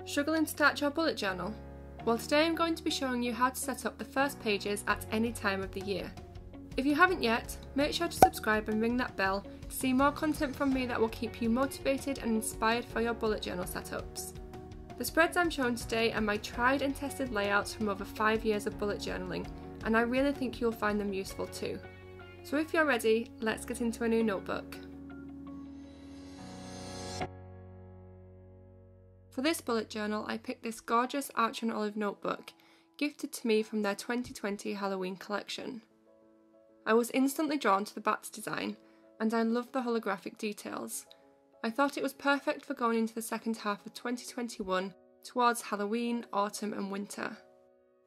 Struggling to start your bullet journal? Well, today I'm going to be showing you how to set up the first pages at any time of the year. If you haven't yet, make sure to subscribe and ring that bell to see more content from me that will keep you motivated and inspired for your bullet journal setups. The spreads I'm showing today are my tried and tested layouts from over 5 years of bullet journaling, and I really think you'll find them useful too. So if you're ready, let's get into a new notebook. For this bullet journal, I picked this gorgeous Arch and Olive notebook, gifted to me from their 2020 Halloween collection. I was instantly drawn to the bats design, and I loved the holographic details. I thought it was perfect for going into the second half of 2021 towards Halloween, autumn and winter.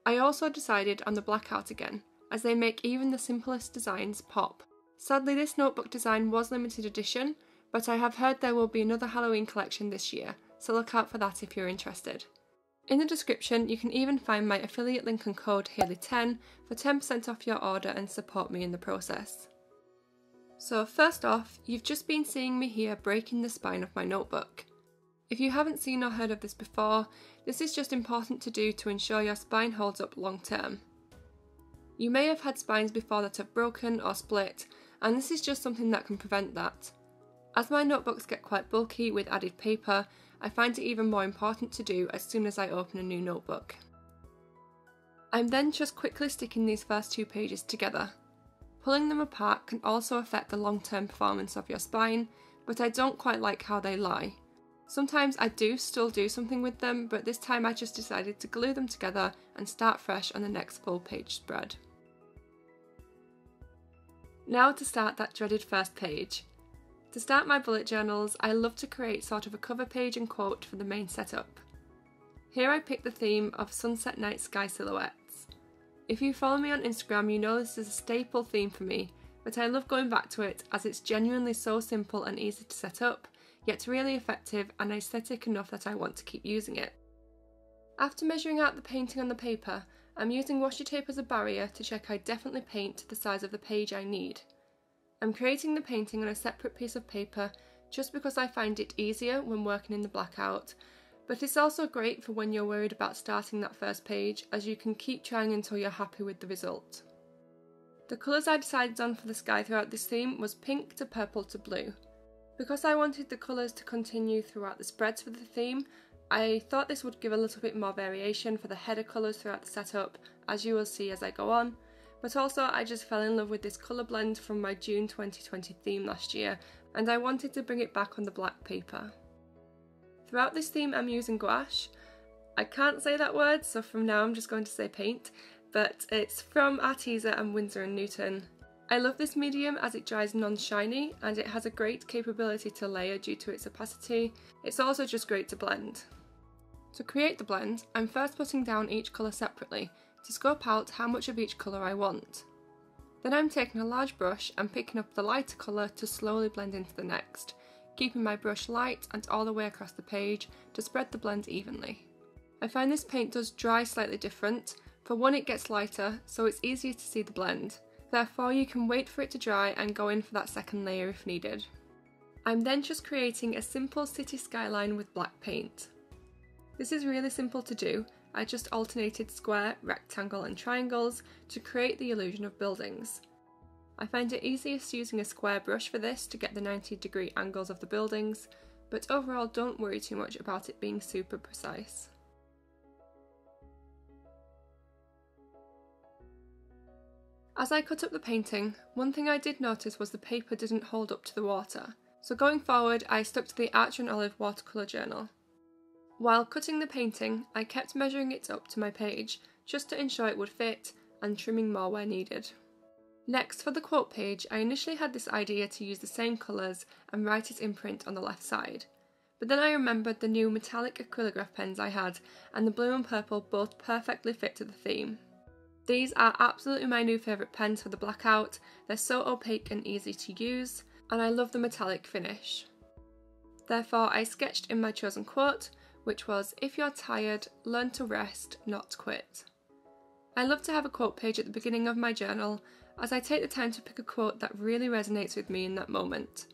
I also decided on the blackout again, as they make even the simplest designs pop. Sadly, this notebook design was limited edition, but I have heard there will be another Halloween collection this year, so look out for that if you're interested. In the description you can even find my affiliate link and code Hayley10 for 10% off your order and support me in the process. So first off, you've just been seeing me here breaking the spine of my notebook. If you haven't seen or heard of this before, this is just important to do to ensure your spine holds up long term. You may have had spines before that have broken or split, and this is just something that can prevent that. As my notebooks get quite bulky with added paper, I find it even more important to do as soon as I open a new notebook. I'm then just quickly sticking these first 2 pages together. Pulling them apart can also affect the long-term performance of your spine, but I don't quite like how they lie. Sometimes I do still do something with them, but this time I just decided to glue them together and start fresh on the next full page spread. Now to start that dreaded first page. To start my bullet journals, I love to create sort of a cover page and quote for the main setup. Here I picked the theme of sunset night sky silhouettes. If you follow me on Instagram, you know this is a staple theme for me, but I love going back to it as it's genuinely so simple and easy to set up, yet really effective and aesthetic enough that I want to keep using it. After measuring out the painting on the paper, I'm using washi tape as a barrier to check I definitely paint to the size of the page I need. I'm creating the painting on a separate piece of paper just because I find it easier when working in the blackout, but it's also great for when you're worried about starting that first page, as you can keep trying until you're happy with the result. The colours I decided on for the sky throughout this theme was pink to purple to blue. Because I wanted the colours to continue throughout the spreads for the theme, I thought this would give a little bit more variation for the header colours throughout the setup, as you will see as I go on. But also I just fell in love with this colour blend from my June 2020 theme last year, and I wanted to bring it back on the black paper. Throughout this theme I'm using gouache. I can't say that word, so from now I'm just going to say paint, but it's from Arteza and Winsor & Newton. I love this medium as it dries non-shiny and it has a great capability to layer due to its opacity. It's also just great to blend. To create the blend, I'm first putting down each colour separately, to scope out how much of each colour I want. Then I'm taking a large brush and picking up the lighter colour to slowly blend into the next, keeping my brush light and all the way across the page to spread the blend evenly. I find this paint does dry slightly different. For one, it gets lighter, so it's easier to see the blend. Therefore you can wait for it to dry and go in for that second layer if needed. I'm then just creating a simple city skyline with black paint. This is really simple to do. I just alternated square, rectangle and triangles to create the illusion of buildings. I find it easiest using a square brush for this to get the 90-degree angles of the buildings, but overall don't worry too much about it being super precise. As I cut up the painting, one thing I did notice was the paper didn't hold up to the water, so going forward I stuck to the Arch and Olive watercolour journal. While cutting the painting, I kept measuring it up to my page, just to ensure it would fit, and trimming more where needed. Next, for the quote page, I initially had this idea to use the same colours and write its imprint on the left side. But then I remembered the new metallic acrylograph pens I had, and the blue and purple both perfectly fit to the theme. These are absolutely my new favourite pens for the blackout. They're so opaque and easy to use, and I love the metallic finish. Therefore, I sketched in my chosen quote, which was, "If you're tired, learn to rest, not quit." I love to have a quote page at the beginning of my journal, as I take the time to pick a quote that really resonates with me in that moment.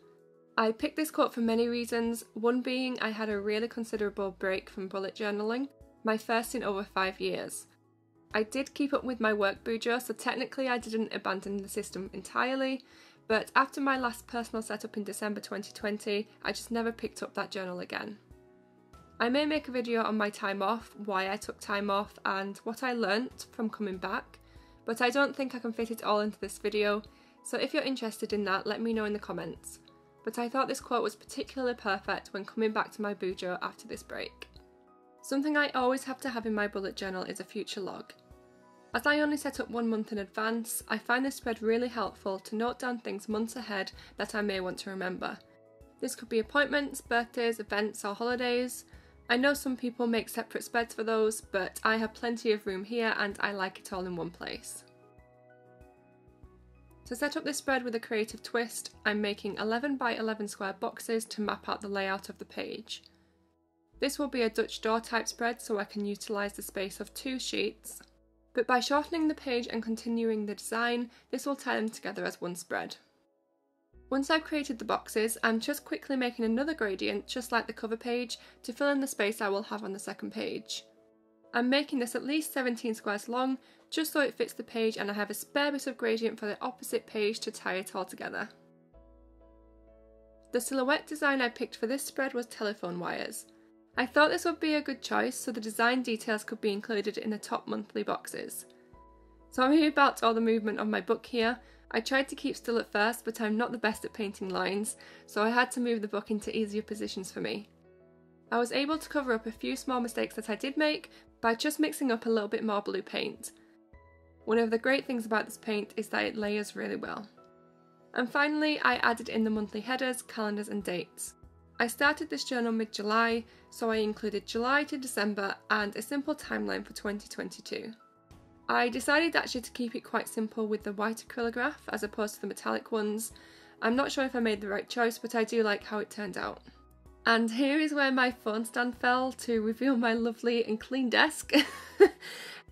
I picked this quote for many reasons, one being I had a really considerable break from bullet journaling, my first in over 5 years. I did keep up with my work bujo, so technically I didn't abandon the system entirely, but after my last personal setup in December 2020, I just never picked up that journal again. I may make a video on my time off, why I took time off, and what I learnt from coming back, but I don't think I can fit it all into this video, so if you're interested in that, let me know in the comments. But I thought this quote was particularly perfect when coming back to my bujo after this break. Something I always have to have in my bullet journal is a future log. As I only set up 1 month in advance, I find this spread really helpful to note down things months ahead that I may want to remember. This could be appointments, birthdays, events or holidays. I know some people make separate spreads for those, but I have plenty of room here and I like it all in one place. To set up this spread with a creative twist, I'm making 11 by 11 square boxes to map out the layout of the page. This will be a Dutch door type spread so I can utilise the space of 2 sheets, but by shortening the page and continuing the design, this will tie them together as one spread. Once I've created the boxes, I'm just quickly making another gradient, just like the cover page, to fill in the space I will have on the second page. I'm making this at least 17 squares long, just so it fits the page, and I have a spare bit of gradient for the opposite page to tie it all together. The silhouette design I picked for this spread was telephone wires. I thought this would be a good choice so the design details could be included in the top monthly boxes. Sorry about all the movement of my book here. I tried to keep still at first, but I'm not the best at painting lines, so I had to move the book into easier positions for me. I was able to cover up a few small mistakes that I did make by just mixing up a little bit more blue paint. One of the great things about this paint is that it layers really well. And finally, I added in the monthly headers, calendars and dates. I started this journal mid-July, so I included July to December and a simple timeline for 2022. I decided actually to keep it quite simple with the white acrylograph as opposed to the metallic ones. I'm not sure if I made the right choice, but I do like how it turned out. And here is where my phone stand fell to reveal my lovely and clean desk.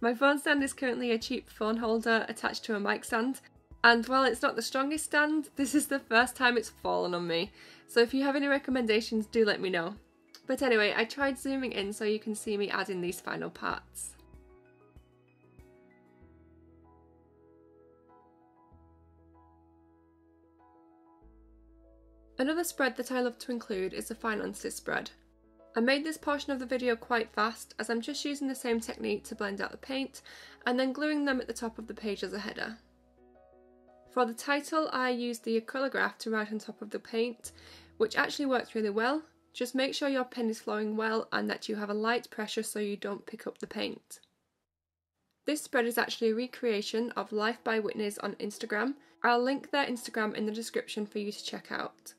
My phone stand is currently a cheap phone holder attached to a mic stand, and while it's not the strongest stand, this is the first time it's fallen on me, so if you have any recommendations, do let me know. But anyway, I tried zooming in so you can see me adding these final parts. Another spread that I love to include is the finances spread. I made this portion of the video quite fast as I'm just using the same technique to blend out the paint and then gluing them at the top of the page as a header. For the title, I used the acrylograph to write on top of the paint, which actually works really well. Just make sure your pen is flowing well and that you have a light pressure so you don't pick up the paint. This spread is actually a recreation of Life by Whitney's on Instagram. I'll link their Instagram in the description for you to check out.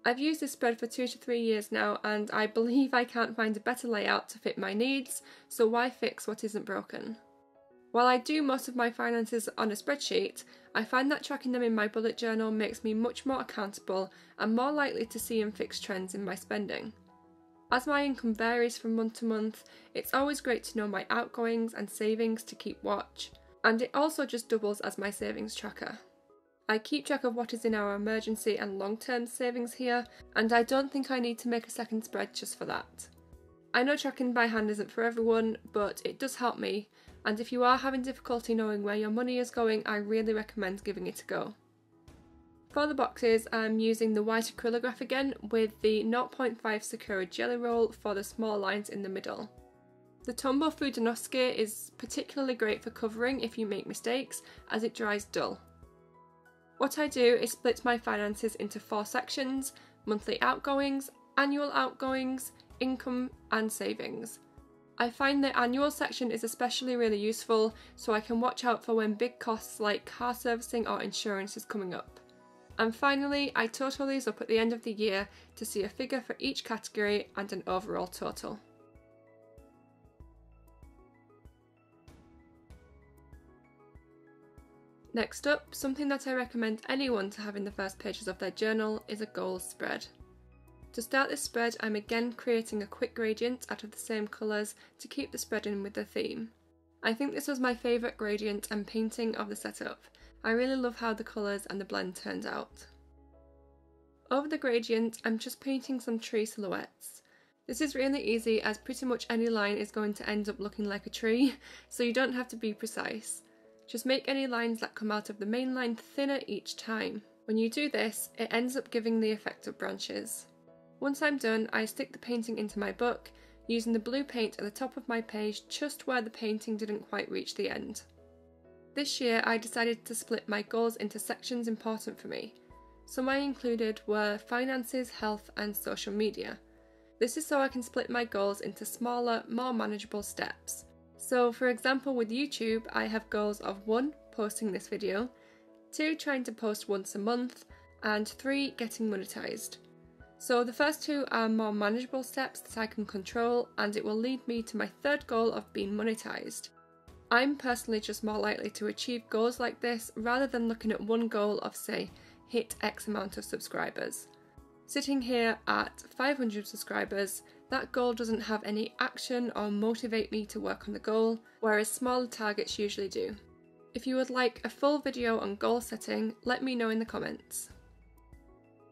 I've used this spread for 2 to 3 years now and I believe I can't find a better layout to fit my needs, so why fix what isn't broken? While I do most of my finances on a spreadsheet, I find that tracking them in my bullet journal makes me much more accountable and more likely to see and fix trends in my spending. As my income varies from month to month, it's always great to know my outgoings and savings to keep watch, and it also just doubles as my savings tracker. I keep track of what is in our emergency and long-term savings here, and I don't think I need to make a second spread just for that. I know tracking by hand isn't for everyone, but it does help me, and if you are having difficulty knowing where your money is going, I really recommend giving it a go. For the boxes, I'm using the white acrylograph again with the 0.5 Sakura jelly roll for the small lines in the middle. The Tombow Fudenosuke is particularly great for covering if you make mistakes, as it dries dull. What I do is split my finances into 4 sections: monthly outgoings, annual outgoings, income and savings. I find the annual section is especially really useful so I can watch out for when big costs like car servicing or insurance is coming up. And finally, I total these up at the end of the year to see a figure for each category and an overall total. Next up, something that I recommend anyone to have in the first pages of their journal is a goals spread. To start this spread, I'm again creating a quick gradient out of the same colours to keep the spread in with the theme. I think this was my favourite gradient and painting of the setup. I really love how the colours and the blend turned out. Over the gradient, I'm just painting some tree silhouettes. This is really easy as pretty much any line is going to end up looking like a tree, so you don't have to be precise. Just make any lines that come out of the main line thinner each time. When you do this, it ends up giving the effect of branches. Once I'm done, I stick the painting into my book, using the blue paint at the top of my page just where the painting didn't quite reach the end. This year I decided to split my goals into sections important for me. Some I included were finances, health and social media. This is so I can split my goals into smaller, more manageable steps. So for example with YouTube, I have goals of 1. Posting this video, 2. Trying to post once a month, and 3. Getting monetized. So the first 2 are more manageable steps that I can control, and it will lead me to my third goal of being monetized. I'm personally just more likely to achieve goals like this rather than looking at one goal of, say, hit X amount of subscribers. Sitting here at 500 subscribers, that goal doesn't have any action or motivate me to work on the goal, whereas smaller targets usually do. If you would like a full video on goal setting, let me know in the comments.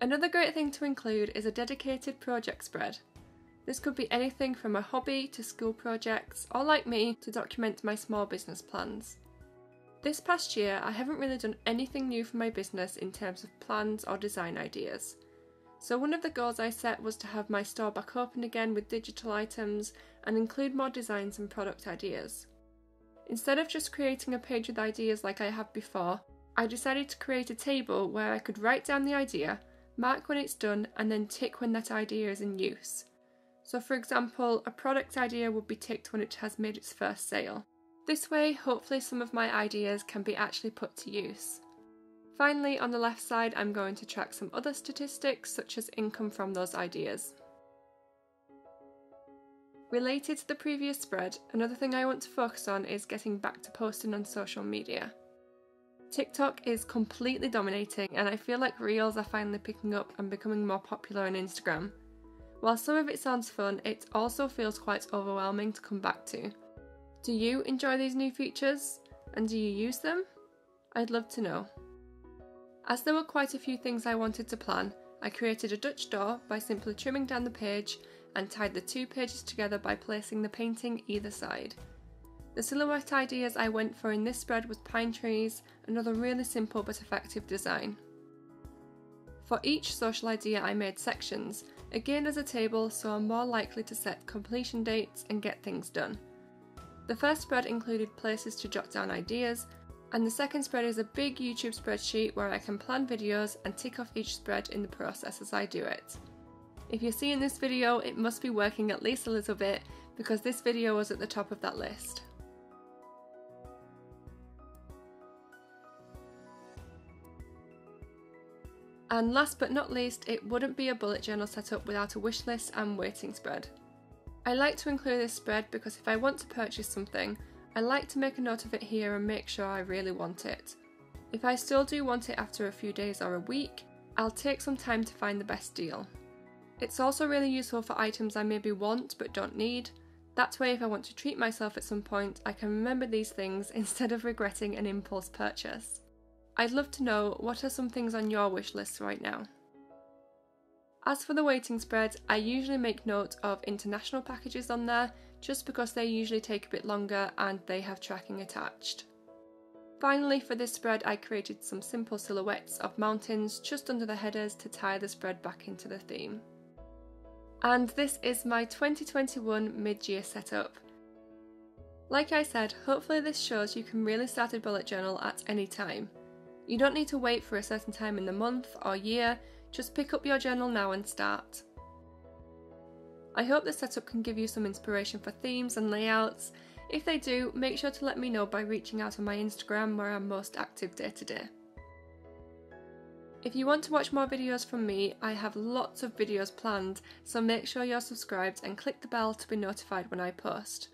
Another great thing to include is a dedicated project spread. This could be anything from a hobby to school projects, or like me, to document my small business plans. This past year, I haven't really done anything new for my business in terms of plans or design ideas. So one of the goals I set was to have my store back open again with digital items and include more designs and product ideas. Instead of just creating a page with ideas like I have before, I decided to create a table where I could write down the idea, mark when it's done, and then tick when that idea is in use. So for example, a product idea would be ticked when it has made its first sale. This way, hopefully some of my ideas can be actually put to use. Finally, on the left side, I'm going to track some other statistics such as income from those ideas. Related to the previous spread, another thing I want to focus on is getting back to posting on social media. TikTok is completely dominating and I feel like Reels are finally picking up and becoming more popular on Instagram. While some of it sounds fun, it also feels quite overwhelming to come back to. Do you enjoy these new features? And do you use them? I'd love to know. As there were quite a few things I wanted to plan, I created a Dutch door by simply trimming down the page and tied the 2 pages together by placing the painting either side. The silhouette ideas I went for in this spread was pine trees, another really simple but effective design. For each social idea I made sections, again as a table so I'm more likely to set completion dates and get things done. The first spread included places to jot down ideas, and the second spread is a big YouTube spreadsheet where I can plan videos and tick off each spread in the process as I do it. If you're seeing this video, it must be working at least a little bit because this video was at the top of that list. And last but not least, it wouldn't be a bullet journal setup without a wish list and waiting spread. I like to include this spread because if I want to purchase something, I like to make a note of it here and make sure I really want it. If I still do want it after a few days or a week, I'll take some time to find the best deal. It's also really useful for items I maybe want but don't need. That way if I want to treat myself at some point, I can remember these things instead of regretting an impulse purchase. I'd love to know, what are some things on your wish list right now? As for the waiting spread, I usually make note of international packages on there just because they usually take a bit longer and they have tracking attached. Finally, for this spread I created some simple silhouettes of mountains just under the headers to tie the spread back into the theme. And this is my 2021 mid-year setup. Like I said, hopefully this shows you can really start a bullet journal at any time. You don't need to wait for a certain time in the month or year, just pick up your journal now and start. I hope this setup can give you some inspiration for themes and layouts. If they do, make sure to let me know by reaching out on my Instagram where I'm most active day to day. If you want to watch more videos from me, I have lots of videos planned, so make sure you're subscribed and click the bell to be notified when I post.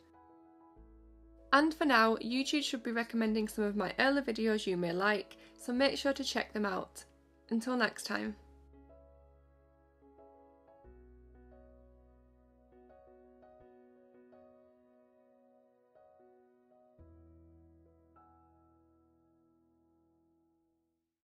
And for now, YouTube should be recommending some of my earlier videos you may like, so make sure to check them out. Until next time.